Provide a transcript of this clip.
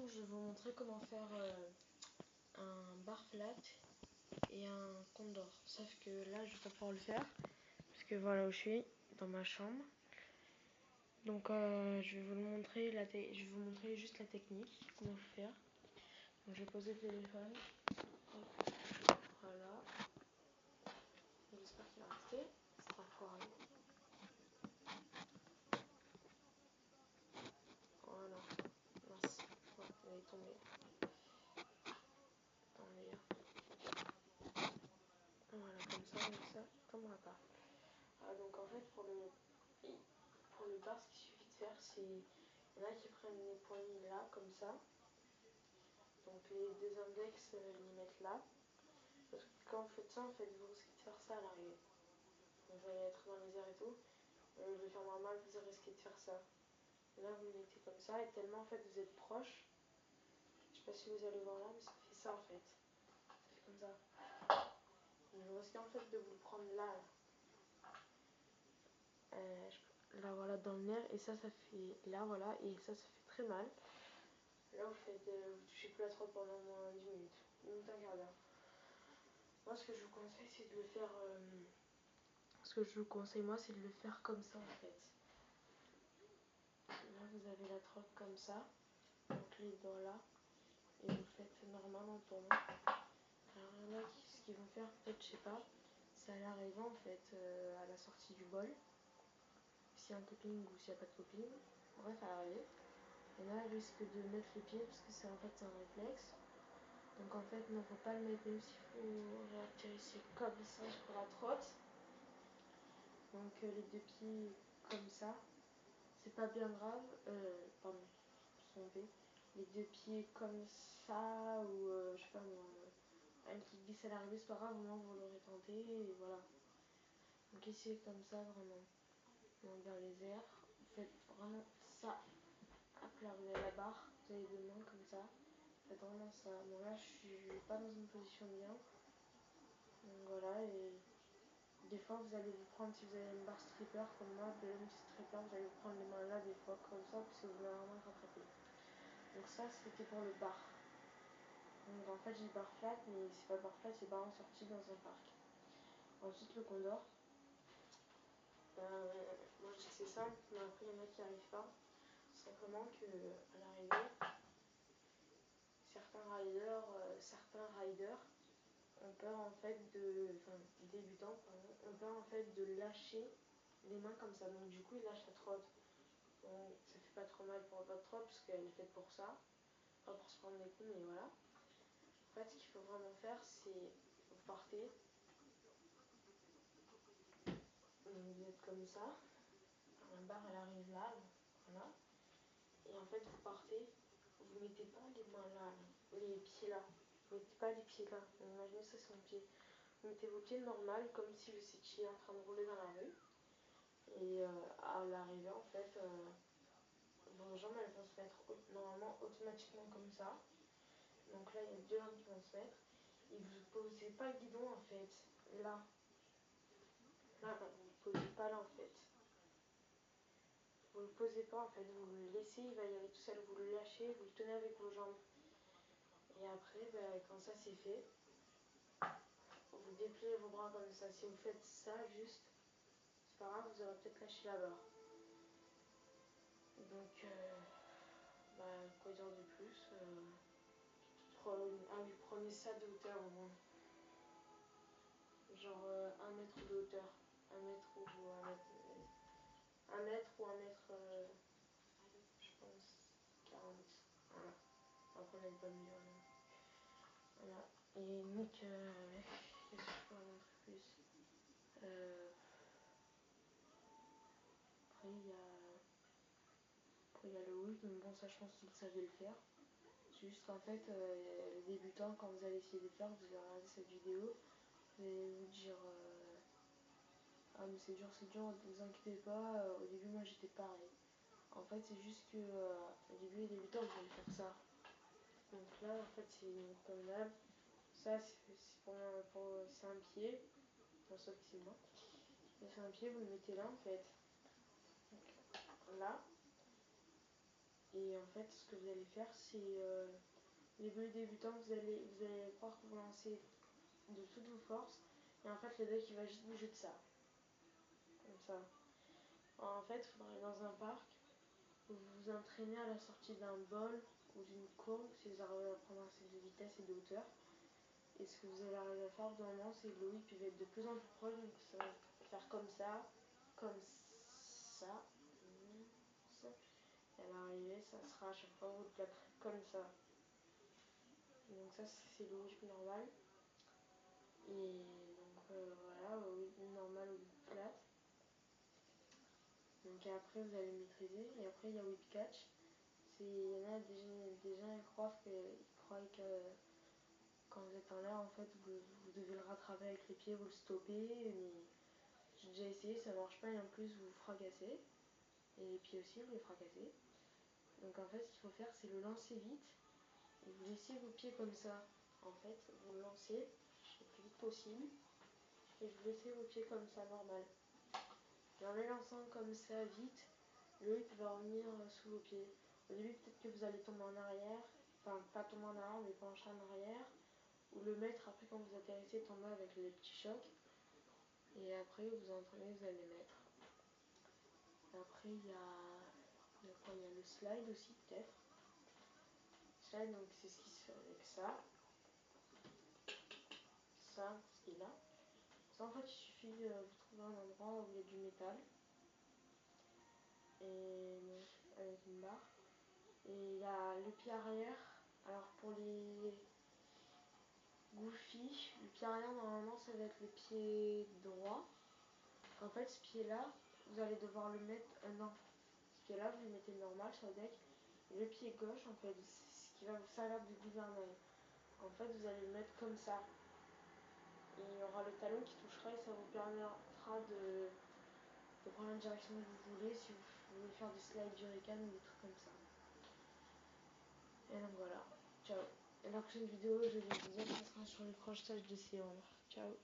jour, je vais vous montrer comment faire un bar flat et un condor. Sauf que là, je vais pas pouvoir le faire parce que voilà où je suis, dans ma chambre. Donc, je vais vous montrer juste la technique, comment faire. Donc, je vais poser le téléphone. Hop, voilà. J'espère qu'il va rester. C'est un foiré. Voilà. Mince. Ouais, elle est tombée. Attendez. Voilà, comme ça, il tombera pas. Donc en fait, pour le bar, ce qu'il suffit de faire, c'est... Il y en a qui prennent les poignées là, comme ça. Donc les deux index, les mettent là. Parce que quand vous faites ça, en fait, vous risquez de faire ça à l'arrivée. Donc vous allez être dans les airs et tout. Je vais faire normal, vous risquez de faire ça. Et là, vous le mettez comme ça, et tellement en fait vous êtes proche. Je sais pas si vous allez voir là, mais ça fait ça en fait. Ça fait comme ça. Et vous risquez en fait de vous le prendre là. Là voilà, dans le nerf, et ça fait là voilà, et ça fait très mal. Là vous touchez plus la trotte pendant au moins 10 minutes, un quart d'heure. Moi ce que je vous conseille c'est de le faire c'est de le faire comme ça en fait. Là vous avez la trotte comme ça, donc les doigts là, et vous faites normal en tournant. Alors il y en a ce qu'ils vont faire, peut-être je sais pas, c'est à l'arrivée en fait, à la sortie du bol. S'il y a un coping ou s'il n'y a pas de coping, bref à l'arrivée. Et là, il risque de mettre les pieds parce que c'est en fait un réflexe. Donc en fait, non, faut pas le mettre, même s'il faut réatterrir comme ça pour la trotte. Donc les deux pieds comme ça, c'est pas bien grave. Pardon, je me suis trompée. Les deux pieds comme ça, ou je sais pas moi, un qui glisse à l'arrivée, c'est pas grave, au moins vous l'aurez tenté, et voilà. Donc essayez comme ça vraiment. Donc dans les airs, vous faites vraiment ça. Hop là, vous avez la barre, vous avez deux mains comme ça. Faites vraiment ça. Bon là, je suis pas dans une position bien. Donc voilà, et des fois vous allez vous prendre, si vous avez une barre stripper comme moi, de une stripper, vous allez vous prendre les mains là des fois comme ça, parce que vous allez vraiment rattraper. Donc ça, c'était pour le bar. Donc en fait, j'ai bar flat, mais c'est pas bar flat, c'est bar en sortie dans un parc. Ensuite, le condor. Moi je dis que c'est simple, mais après il y en a qui n'y arrivent pas. Simplement que à l'arrivée, certains riders ont peur en fait débutants, pardon, ont peur en fait de lâcher les mains comme ça. Donc du coup ils lâchent la trotte. Bon, ça fait pas trop mal pour votre trotte parce qu'elle est faite pour ça. Pas pour se prendre des coups, mais voilà. En fait, ce qu'il faut vraiment faire, c'est vous partez. Donc vous êtes comme ça. La barre elle arrive là, voilà. Et en fait vous partez. Vous mettez pas les mains là, les pieds là. Vous mettez pas les pieds là. Imaginez ça c'est mon pied. Vous mettez vos pieds normal comme si vous étiez en train de rouler dans la rue. Et à l'arrivée en fait, vos jambes elles vont se mettre normalement automatiquement comme ça. Donc là il y a deux jambes qui vont se mettre. Et vous ne posez pas le guidon en fait. Là. Là, non, vous ne posez pas là en fait. Vous ne le posez pas en fait, vous le laissez, il va y aller tout seul, vous le lâchez, vous le tenez avec vos jambes. Et après, quand ça c'est fait, vous dépliez vos bras comme ça. Si vous faites ça juste, c'est pas grave, vous aurez peut-être lâché la barre. Donc, quoi dire de plus prenez ça de hauteur au moins. Genre 1 mètre de hauteur. 1 mètre ou 1 mètre. 1 mètre ou 1 mètre, je pense, 40. Voilà. Après, on n'a pas mieux. Voilà. Et donc, qu'est-ce que je peux vous montrer plus Après, il y a le whip, mais bon, ça, je pense que vous savez le faire. C'est juste qu'en fait, les débutants, quand vous allez essayer de le faire, vous allez regarder cette vidéo, vous allez vous dire ah, mais c'est dur, ne vous inquiétez pas. Au début, moi j'étais pareil. En fait, c'est juste que au début, les débutants, vous allez faire ça. Donc là, en fait, c'est comme d'hab. Ça, c'est un pied. Bon, sauf que c'est moi. C'est un pied, vous le mettez là en fait. Donc, là. Et Et en fait, ce que vous allez faire, c'est les bleus débutants, vous allez croire que vous lancez de toutes vos forces. Et en fait, le deck, il va juste bouger de ça. Comme ça. Alors, en fait, il faudra aller dans un parc. Vous vous entraînez à la sortie d'un bol ou d'une courbe si vous arrivez à prendre assez de vitesse et de hauteur. Et ce que vous allez arriver à faire au bout d'un moment, c'est que le whip il va être de plus en plus proche. Donc ça va faire comme ça. Et à l'arrivée, ça sera à chaque fois vous le placerez comme ça. Donc ça, c'est le whip normal. Et donc voilà, whip normal ou whip flat. Donc après, vous allez maîtriser. Et après, il y a whip catch. Il y en a des gens ils croient que quand vous êtes en l'air, en fait, vous devez le rattraper avec les pieds, vous le stoppez. Mais j'ai déjà essayé, ça marche pas. Et en plus, vous vous fracassez. Et les pieds aussi, vous les fracassez. Donc en fait, ce qu'il faut faire, c'est le lancer vite. Et vous laissez vos pieds comme ça. En fait, vous le lancez le plus vite possible. Et vous laissez vos pieds comme ça, normal. Et en les lançant comme ça, vite, le whip va revenir sous vos pieds. Au début, peut-être que vous allez tomber en arrière. Enfin, pas tomber en arrière, mais pencher en arrière. Ou le mettre après quand vous atterrissez, tomber avec les petits chocs. Et après, vous entraînez, vous allez mettre. Après, il y a quoi? Il y a le slide aussi, peut-être. Slide, donc c'est ce qui se fait avec ça. Ça, ce qui est là. Ça, en fait, il suffit de vous trouver un endroit où il y a du métal. Et donc, avec une barre. Et il y a le pied arrière. Alors, pour les Goofy, le pied arrière, normalement, ça va être le pied droit. En fait, ce pied-là, vous allez devoir le mettre. Non, ce pied-là, vous le mettez normal sur le deck. Et le pied gauche, en fait, c'est ce qui va vous servir de gouvernail. En fait, vous allez le mettre comme ça. Et il y aura le talon qui touchera et ça vous permettra de prendre la direction que vous voulez si vous voulez faire du slide hurricane ou des trucs comme ça. Et donc voilà. Ciao. Et la prochaine vidéo, je vais vous dire que ce sera sur les crochetages de Céole. Ciao.